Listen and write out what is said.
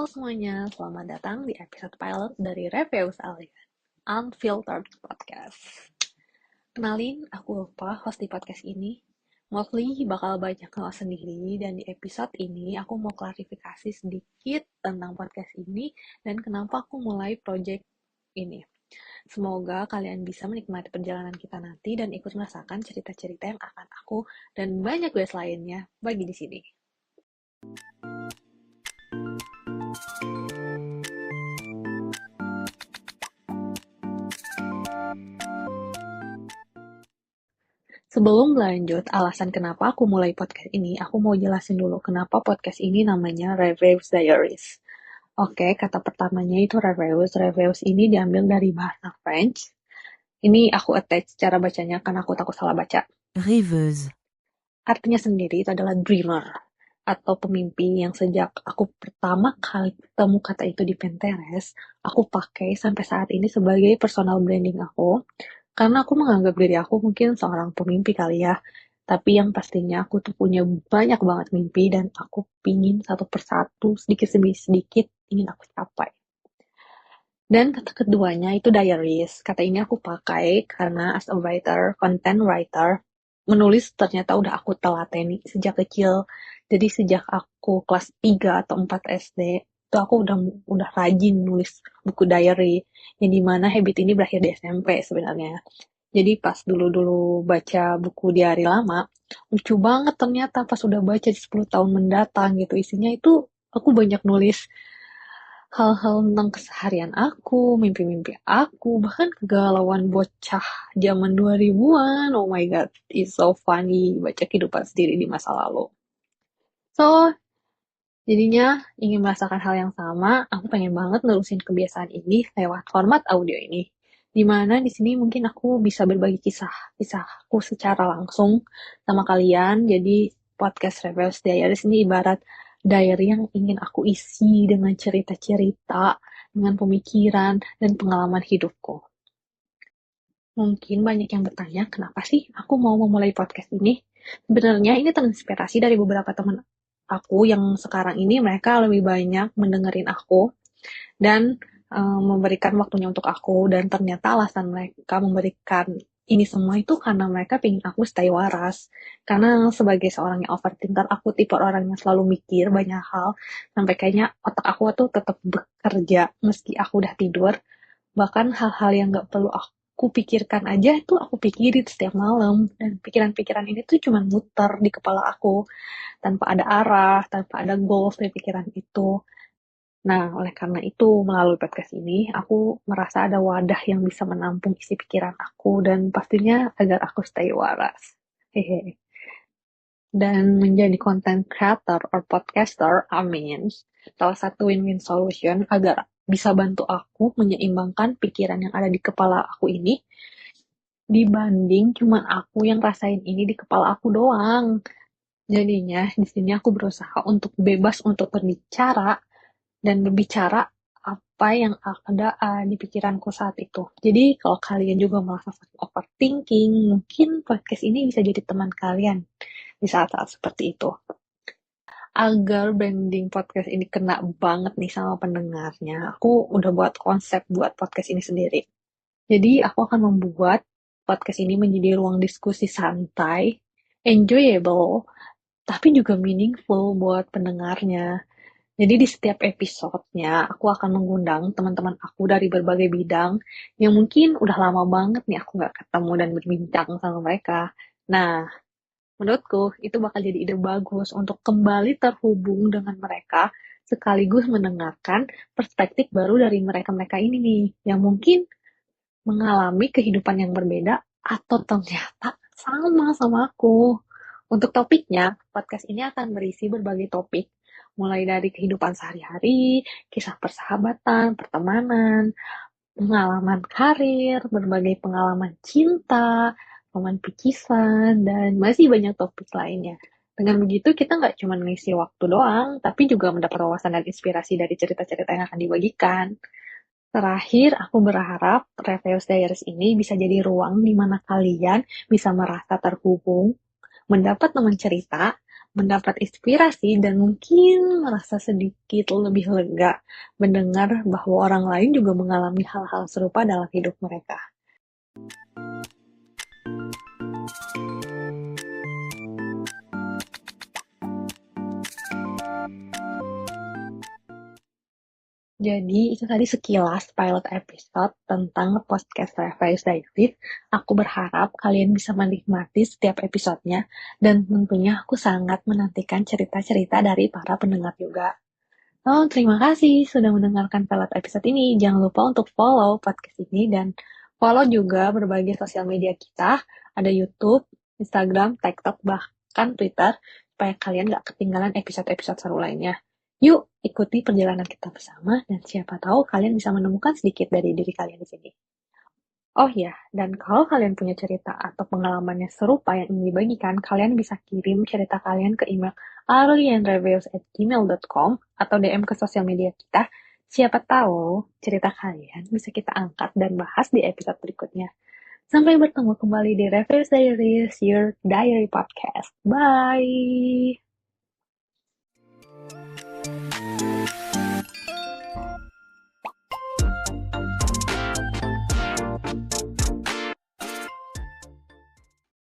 semuanya, selamat datang di episode pilot dari Review's Alien, Unfiltered Podcast. Kenalin, aku Lupa, host di podcast ini. Mostly bakal banyak kelas sendiri, dan di episode ini aku mau klarifikasi sedikit tentang podcast ini dan kenapa aku mulai project ini. Semoga kalian bisa menikmati perjalanan kita nanti dan ikut merasakan cerita-cerita yang akan aku dan banyak guys lainnya bagi di sini. Sebelum lanjut, alasan kenapa aku mulai podcast ini, aku mau jelasin dulu kenapa podcast ini namanya Reviews Diaries. Oke, kata pertamanya itu Reviews. Reviews ini diambil dari bahasa French. Ini aku attach cara bacanya karena aku takut salah baca. Rêveuse. Artinya sendiri itu adalah dreamer atau pemimpi yang sejak aku pertama kali ketemu kata itu di Pinterest, aku pakai sampai saat ini sebagai personal branding aku. Karena aku menganggap diri aku mungkin seorang pemimpi kali ya. Tapi yang pastinya aku tuh punya banyak banget mimpi dan aku pingin satu persatu, sedikit demi sedikit ingin aku capai. Dan kata keduanya itu diaries. Kata ini aku pakai karena as a writer, content writer, menulis ternyata udah aku telateni sejak kecil. Jadi sejak aku kelas 3 atau 4 SD, itu aku udah rajin nulis buku diary. Yang dimana habit ini berakhir di SMP sebenarnya. Jadi pas dulu-dulu baca buku diary lama, lucu banget ternyata pas udah baca di 10 tahun mendatang gitu. Isinya itu aku banyak nulis hal-hal tentang keseharian aku, mimpi-mimpi aku, bahkan kegalauan bocah zaman 2000-an. Oh my god, it's so funny baca kehidupan sendiri di masa lalu. So, jadinya ingin merasakan hal yang sama, aku pengen banget nerusin kebiasaan ini lewat format audio ini. Dimana di sini mungkin aku bisa berbagi kisahku secara langsung sama kalian. Jadi podcast Rebels Diaries ini ibarat diary yang ingin aku isi dengan cerita-cerita, dengan pemikiran dan pengalaman hidupku. Mungkin banyak yang bertanya, kenapa sih aku mau memulai podcast ini? Sebenarnya ini terinspirasi dari beberapa teman aku yang sekarang ini mereka lebih banyak mendengarin aku dan memberikan waktunya untuk aku, dan ternyata alasan mereka memberikan ini semua itu karena mereka pengen aku stay waras. Karena sebagai seorang yang overthinker, aku tipe orang yang selalu mikir banyak hal sampai kayaknya otak aku tuh tetap bekerja meski aku udah tidur. Bahkan hal-hal yang gak perlu aku pikirkan aja itu aku pikirin setiap malam, dan pikiran-pikiran ini tuh cuma muter di kepala aku tanpa ada arah, tanpa ada goals dari pikiran itu. Nah, oleh karena itu, melalui podcast ini, aku merasa ada wadah yang bisa menampung isi pikiran aku dan pastinya agar aku stay waras. Hehe. Dan menjadi content creator or podcaster, amin. Salah satu win-win solution agar bisa bantu aku menyeimbangkan pikiran yang ada di kepala aku ini dibanding cuma aku yang rasain ini di kepala aku doang. Jadinya di sini aku berusaha untuk bebas untuk berbicara dan berbicara apa yang ada di pikiranku saat itu. Jadi kalau kalian juga merasa overthinking, mungkin podcast ini bisa jadi teman kalian di saat-saat seperti itu. Agar branding podcast ini kena banget nih sama pendengarnya, aku udah buat konsep buat podcast ini sendiri. Jadi aku akan membuat podcast ini menjadi ruang diskusi santai, enjoyable, tapi juga meaningful buat pendengarnya. Jadi di setiap episodenya, aku akan mengundang teman-teman aku dari berbagai bidang yang mungkin udah lama banget nih aku nggak ketemu dan berbincang sama mereka. Nah, menurutku itu bakal jadi ide bagus untuk kembali terhubung dengan mereka, sekaligus mendengarkan perspektif baru dari mereka-mereka ini nih, yang mungkin mengalami kehidupan yang berbeda atau ternyata sama aku. Untuk topiknya, podcast ini akan berisi berbagai topik, mulai dari kehidupan sehari-hari, kisah persahabatan, pertemanan, pengalaman karir, berbagai pengalaman cinta, momen pikisan, dan masih banyak topik lainnya. Dengan begitu, kita nggak cuma mengisi waktu doang, tapi juga mendapat wawasan dan inspirasi dari cerita-cerita yang akan dibagikan. Terakhir, aku berharap Review's Diaries ini bisa jadi ruang di mana kalian bisa merasa terhubung, mendapat teman cerita, mendapat inspirasi dan mungkin merasa sedikit lebih lega mendengar bahwa orang lain juga mengalami hal-hal serupa dalam hidup mereka. Jadi itu tadi sekilas pilot episode tentang podcast Revise Diaries. Aku berharap kalian bisa menikmati setiap episodenya dan tentunya aku sangat menantikan cerita-cerita dari para pendengar juga. Oh, terima kasih sudah mendengarkan pilot episode ini. Jangan lupa untuk follow podcast ini dan follow juga berbagai sosial media kita. Ada YouTube, Instagram, TikTok, bahkan Twitter, supaya kalian gak ketinggalan episode-episode seru lainnya. Yuk, ikuti perjalanan kita bersama dan siapa tahu kalian bisa menemukan sedikit dari diri kalian di sini. Oh ya, dan kalau kalian punya cerita atau pengalaman yang serupa yang ingin dibagikan, kalian bisa kirim cerita kalian ke email arlianreviews@gmail.com atau DM ke sosial media kita. Siapa tahu cerita kalian bisa kita angkat dan bahas di episode berikutnya. Sampai bertemu kembali di Reviews Diaries, Your Diary Podcast. Bye!